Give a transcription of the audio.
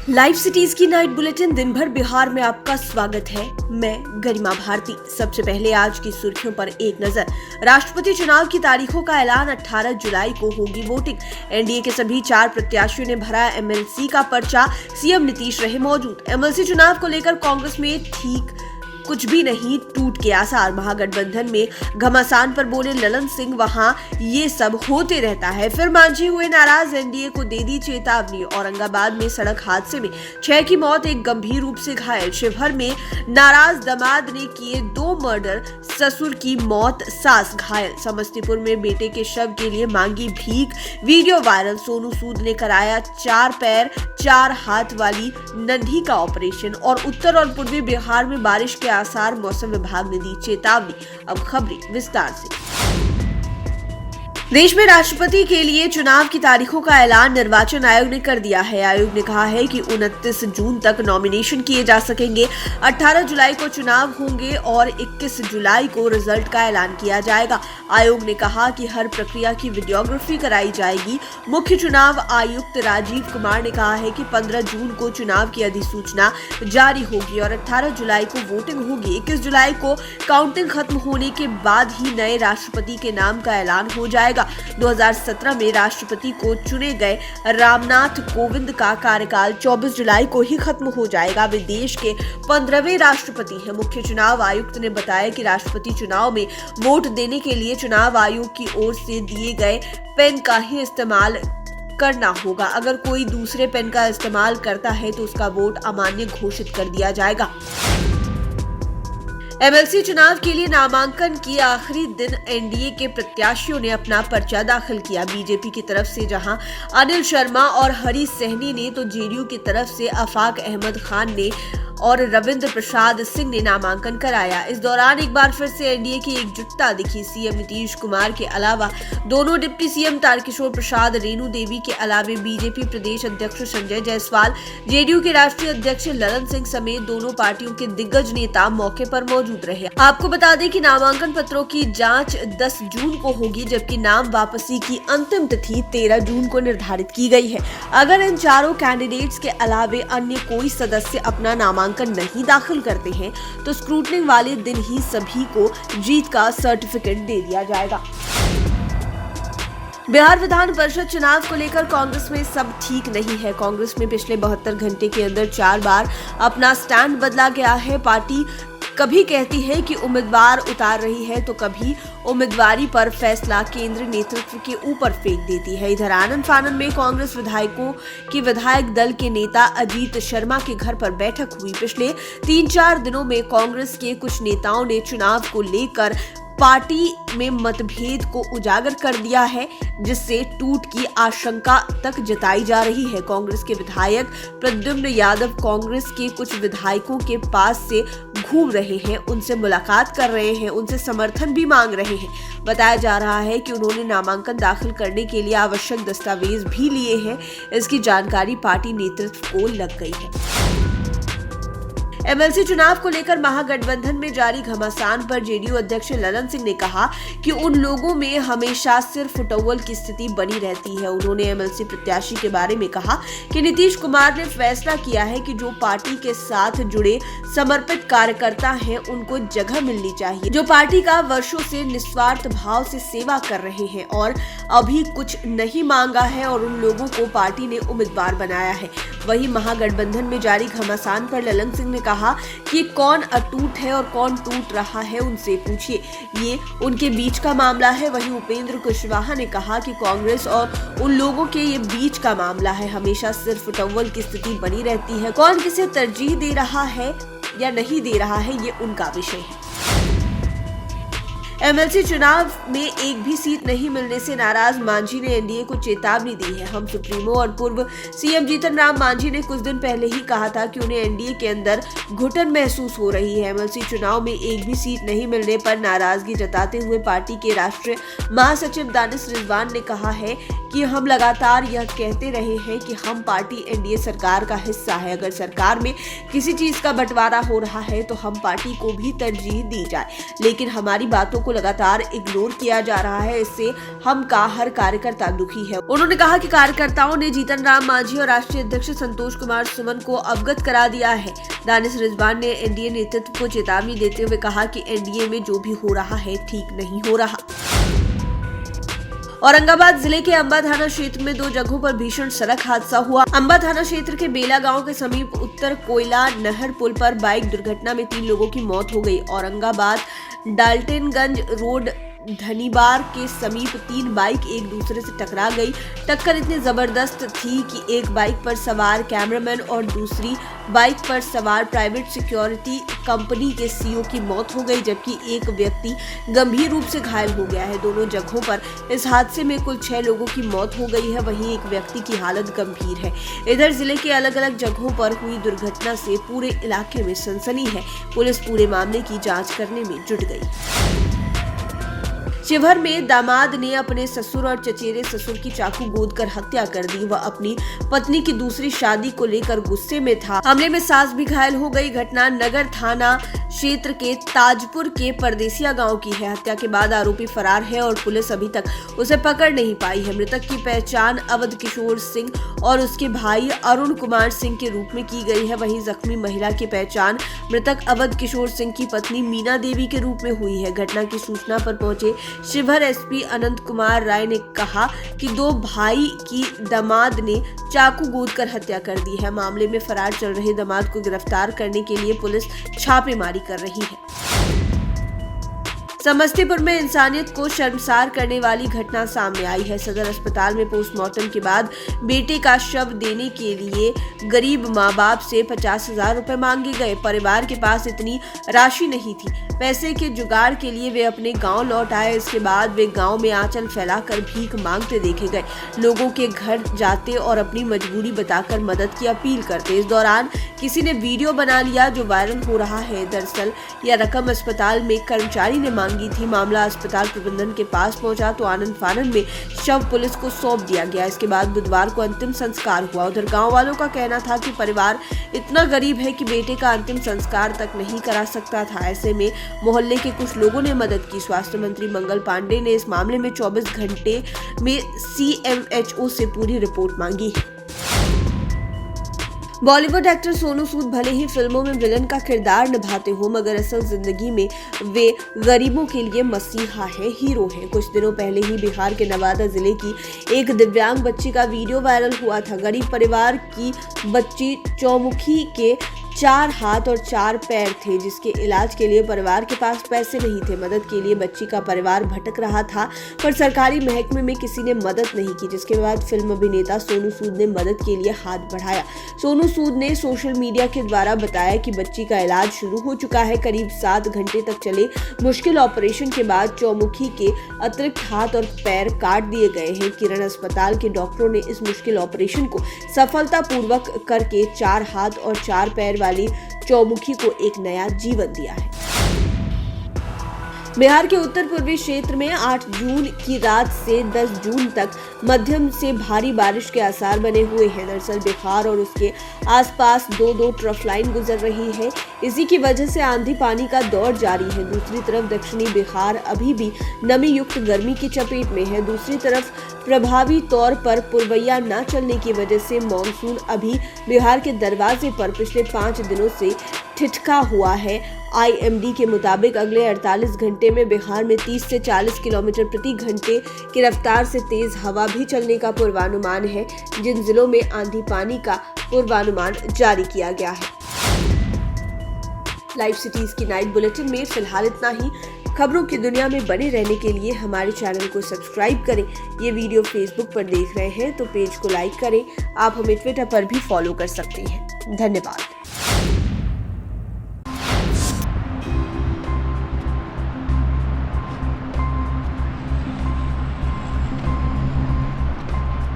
Live cities की night bulletin दिन भर बिहार में आपका स्वागत है। मैं गरिमा भारती। सबसे पहले आज की सुर्खियों पर एक नजर। राष्ट्रपति चुनाव की तारीखों का ऐलान 18 जुलाई को होगी वोटिंग। एनडीए के सभी 4 प्रत्याशियों ने भरा एमएलसी का पर्चा। सीएम नीतीश रहे मौजूद। एमएलसी चुनाव को लेकर कांग्रेस में ठीक कुछ भी नहीं, टूट के आसार। महागठबंधन में घमासान पर बोले ललन सिंह, वहां ये सब होते रहता है। फिर मांझी हुए नाराज, एनडीए को दे दी चेतावनी। औरंगाबाद में सड़क हादसे में 6 की मौत, एक गंभीर रूप से घायल। शिवहर में नाराज दामाद ने किए 2 मर्डर, ससुर की मौत, सास घायल। समस्तीपुर में बेटे के शव के लिए मांगी भीख, वीडियो वायरल। सोनू सूद ने कराया 4 पैर 4 हाथ वाली नंढी का ऑपरेशन। और उत्तर और पूर्वी बिहार में बारिश के आसार, मौसम विभाग ने दी चेतावनी। अब खबरें विस्तार से। देश में राष्ट्रपति के लिए चुनाव की तारीखों का ऐलान निर्वाचन आयोग ने कर दिया है। आयोग ने कहा है कि 29 जून तक नॉमिनेशन किए जा सकेंगे। 18 जुलाई को चुनाव होंगे और 21 जुलाई को रिजल्ट का ऐलान किया जाएगा। आयोग ने कहा कि हर प्रक्रिया की वीडियोग्राफी कराई जाएगी। मुख्य चुनाव आयुक्त राजीव कुमार ने कहा है कि 15 जून को चुनाव की अधिसूचना जारी होगी और 18 जुलाई को वोटिंग होगी। 21 जुलाई को काउंटिंग खत्म होने के बाद ही नए राष्ट्रपति के नाम का ऐलान हो जाएगा। 2017 में राष्ट्रपति को चुने गए रामनाथ कोविंद का कार्यकाल 24 जुलाई को ही खत्म हो जाएगा। वे देश के 15वें राष्ट्रपति हैं। मुख्य चुनाव आयुक्त ने बताया कि राष्ट्रपति चुनाव में वोट देने के लिए चुनाव आयोग की ओर से दिए गए पेन का ही इस्तेमाल करना होगा। अगर कोई दूसरे पेन का इस्तेमाल करता है तो उसका वोट अमान्य घोषित कर दिया जाएगा। एमएलसी चुनाव के लिए नामांकन की आखिरी दिन एनडीए के प्रत्याशियों ने अपना पर्चा दाखिल किया। बीजेपी की तरफ से जहां अनिल शर्मा और हरी सहनी ने, तो जेडीयू की तरफ से आफाक अहमद खान ने और रविंद्र प्रसाद सिंह ने नामांकन कराया। इस दौरान एक बार फिर से एनडीए की एकजुटता दिखी। सीएम नीतीश कुमार के अलावा दोनों डिप्टी सीएम तारकिशोर प्रसाद, रेणु देवी के अलावा बीजेपी प्रदेश अध्यक्ष संजय जायसवाल, जेडीयू के राष्ट्रीय अध्यक्ष ललन सिंह समेत दोनों पार्टियों के दिग्गज नेता मौके पर मौजूद रहे। आपको बता दें कि नामांकन पत्रों की जांच 10 जून को होगी, जबकि नाम वापसी की अंतिम तिथि 13 जून को निर्धारित की गई है। अगर इन चारों कैंडिडेट्स के अलावा अन्य कोई सदस्य अपना नामांकन नहीं दाखिल करते हैं तो स्क्रूटनिंग वाले दिन ही सभी को जीत का सर्टिफिकेट दे दिया जाएगा। बिहार विधान परिषद चुनाव को लेकर कांग्रेस में सब ठीक नहीं है। कांग्रेस में पिछले 72 घंटे के अंदर 4 बार अपना स्टैंड बदला गया है। पार्टी कभी कहती है कि उम्मीदवार उतार रही है तो कभी उम्मीदवारी पर फैसला केंद्र नेतृत्व के ऊपर फेंक देती है। इधर आनन फानन में कांग्रेस विधायकों की विधायक दल के नेता अजीत शर्मा के घर पर बैठक हुई। पिछले 3-4 दिनों में कांग्रेस के कुछ नेताओं ने चुनाव को लेकर पार्टी में मतभेद को उजागर कर दिया है, जिससे टूट की आशंका तक जताई जा रही है। कांग्रेस के विधायक प्रद्युम्न यादव कांग्रेस के कुछ विधायकों के पास से घूम रहे हैं, उनसे मुलाकात कर रहे हैं, उनसे समर्थन भी मांग रहे हैं। बताया जा रहा है कि उन्होंने नामांकन दाखिल करने के लिए आवश्यक दस्तावेज भी लिए हैं। इसकी जानकारी पार्टी नेतृत्व को लग गई है। एमएलसी चुनाव को लेकर महागठबंधन में जारी घमासान पर जेडीयू अध्यक्ष ललन सिंह ने कहा कि उन लोगों में हमेशा सिर्फ फुटबॉल की स्थिति बनी रहती है। उन्होंने एमएलसी प्रत्याशी के बारे में कहा कि नीतीश कुमार ने फैसला किया है कि जो पार्टी के साथ जुड़े समर्पित कार्यकर्ता हैं उनको जगह मिलनी चाहिए, जो पार्टी का वर्षों से निस्वार्थ भाव से सेवा कर रहे हैं और अभी कुछ नहीं मांगा है, और उन लोगों को पार्टी ने उम्मीदवार बनाया है। वहीं महागठबंधन में जारी घमासान पर ललन सिंह ने कहा कि कौन अटूट है और कौन टूट रहा है उनसे पूछिए, ये उनके बीच का मामला है। वहीं उपेंद्र कुशवाहा ने कहा कि कांग्रेस और उन लोगों के ये बीच का मामला है, हमेशा सिर्फ टॉवल की स्थिति बनी रहती है। कौन किसे तरजीह दे रहा है या नहीं दे रहा है, ये उनका विषय है। एमएलसी चुनाव में एक भी सीट नहीं मिलने से नाराज मांझी ने एनडीए को चेतावनी दी है। हम सुप्रीमो और पूर्व सीएम जीतन राम मांझी ने कुछ दिन पहले ही कहा था कि उन्हें एनडीए के अंदर घुटन महसूस हो रही है। एमएलसी चुनाव में एक भी सीट नहीं मिलने पर नाराजगी जताते हुए पार्टी के राष्ट्रीय महासचिव दानिश रिजवान ने कहा है कि हम लगातार यह कहते रहे हैं कि हम पार्टी एनडीए सरकार का हिस्सा है। अगर सरकार में किसी चीज का बंटवारा हो रहा है तो हम पार्टी को भी तरजीह दी जाए, लेकिन हमारी बातों को लगातार इग्नोर किया जा रहा है। इससे हम का हर कार्यकर्ता दुखी है। उन्होंने कहा कि कार्यकर्ताओं ने जीतन राम मांझी और राष्ट्रीय अध्यक्ष संतोष कुमार सुमन को अवगत करा दिया है। दानिश रिजवान ने एनडीए नेतृत्व को चेतावनी देते हुए कहा कि एनडीए में जो भी हो रहा है ठीक नहीं हो रहा। औरंगाबाद जिले के अंबा थाना क्षेत्र में 2 जगहों पर भीषण सड़क हादसा हुआ। अंबा थाना क्षेत्र के बेला गांव के समीप उत्तर कोयला नहर पुल पर बाइक दुर्घटना में 3 लोगों की मौत हो गई। औरंगाबाद डाल्टनगंज रोड धनीबार के समीप 3 बाइक एक दूसरे से टकरा गई। टक्कर इतनी जबरदस्त थी कि एक बाइक पर सवार कैमरामैन और दूसरी बाइक पर सवार प्राइवेट सिक्योरिटी कंपनी के सीईओ की मौत हो गई, जबकि एक व्यक्ति गंभीर रूप से घायल हो गया है। दोनों जगहों पर इस हादसे में कुल 6 लोगों की मौत हो गई है, वहीं एक व्यक्ति की हालत गंभीर है। इधर जिले के अलग अलग जगहों पर हुई दुर्घटना से पूरे इलाके में सनसनी है। पुलिस पूरे मामले की जाँच करने में जुट गई। शिवहर में दामाद ने अपने ससुर और चचेरे ससुर की चाकू गोद कर हत्या कर दी। वह अपनी पत्नी की दूसरी शादी को लेकर गुस्से में था। हमले में सास भी घायल हो गई। घटना नगर थाना क्षेत्र के ताजपुर के परदेसिया गांव की है। हत्या के बाद आरोपी फरार है और पुलिस अभी तक उसे पकड़ नहीं पाई है। मृतक की पहचान अवध किशोर सिंह और उसके भाई अरुण कुमार सिंह के रूप में की गई है। वहीं जख्मी महिला की पहचान मृतक अवध किशोर सिंह की पत्नी मीना देवी के रूप में हुई है। घटना की सूचना पर पहुंचे शिवहर एसपी अनंत कुमार राय ने कहा कि 2 भाई की दामाद ने चाकू गोद कर हत्या कर दी है। मामले में फरार चल रहे दामाद को गिरफ्तार करने के लिए पुलिस छापेमारी कर रही है। समस्तीपुर में इंसानियत को शर्मसार करने वाली घटना सामने आई है। सदर अस्पताल में पोस्टमार्टम के बाद बेटे का शव देने के लिए गरीब मां बाप से 50,000 रुपए मांगे गए। परिवार के पास इतनी राशि नहीं थी। पैसे के जुगाड़ के लिए वे अपने गांव लौट आए। इसके बाद वे गांव में आंचल फैलाकर भीख मांगते देखे गए। लोगों के घर जाते और अपनी मजबूरी बताकर मदद की अपील करते। इस दौरान किसी ने वीडियो बना लिया जो वायरल हो रहा है। दरअसल यह रकम अस्पताल में कर्मचारी ने मांगी थी। मामला अस्पताल प्रबंधन के पास पहुंचा तो आनंद फानंद में शव पुलिस को सौंप दिया गया। इसके बाद बुधवार को अंतिम संस्कार हुआ। उधर गांव वालों का कहना था कि परिवार इतना गरीब है कि बेटे का अंतिम संस्कार तक नहीं करा सकता था। ऐसे में मोहल्ले के कुछ लोगों ने मदद की। स्वास्थ्य मंत्री मंगल पांडे ने इस मामले में 24 घंटे में CMHO से पूरी रिपोर्ट मांगी है। बॉलीवुड एक्टर सोनू सूद भले ही फिल्मों में विलन का किरदार निभाते हो, मगर असल जिंदगी में वे गरीबों के लिए मसीहा है, हीरो हैं। कुछ दिनों पहले ही बिहार के नवादा जिले की एक दिव्यांग बच्ची का वीडियो वायरल हुआ था। गरीब परिवार की बच्ची चौमुखी के 4 हाथ और 4 पैर थे, जिसके इलाज के लिए परिवार के पास पैसे नहीं थे। मदद के लिए बच्ची का परिवार भटक रहा था, पर सरकारी महकमे में किसी ने मदद नहीं की, जिसके बाद फिल्म अभिनेता सोनू सूद ने मदद के लिए हाथ बढ़ाया। सोनू सूद ने सोशल मीडिया के द्वारा बताया कि बच्ची का इलाज शुरू हो चुका है। करीब 7 घंटे तक चले मुश्किल ऑपरेशन के बाद चौमुखी के अतिरिक्त हाथ और पैर काट दिए गए हैं। किरण अस्पताल के डॉक्टरों ने इस मुश्किल ऑपरेशन को सफलतापूर्वक करके 4 हाथ और 4 पैर वाली चौमुखी को एक नया जीवन दिया है। बिहार के उत्तर पूर्वी क्षेत्र में 8 जून की रात से 10 जून तक मध्यम से भारी बारिश के आसार बने हुए हैं। दरअसल बिहार और उसके आसपास 2 ट्रफ लाइन गुजर रही है। इसी की वजह से आंधी पानी का दौर जारी है। दूसरी तरफ दक्षिणी बिहार अभी भी नमी युक्त गर्मी की चपेट में है। दूसरी तरफ प्रभावी तौर पर पुरवैया न चलने की वजह से मानसून अभी बिहार के दरवाजे पर पिछले 5 दिनों से ठिठका हुआ है। IMD के मुताबिक अगले 48 घंटे में बिहार में 30 से 40 किलोमीटर प्रति घंटे की रफ्तार से तेज हवा भी चलने का पूर्वानुमान है। जिन जिलों में आंधी पानी का पूर्वानुमान जारी किया गया है। लाइव सिटीज की नाइट बुलेटिन में फिलहाल इतना ही। खबरों की दुनिया में बने रहने के लिए हमारे चैनल को सब्सक्राइब करें। ये वीडियो फेसबुक पर देख रहे हैं तो पेज को लाइक करें। आप हमें ट्विटर पर भी फॉलो कर सकते हैं। धन्यवाद।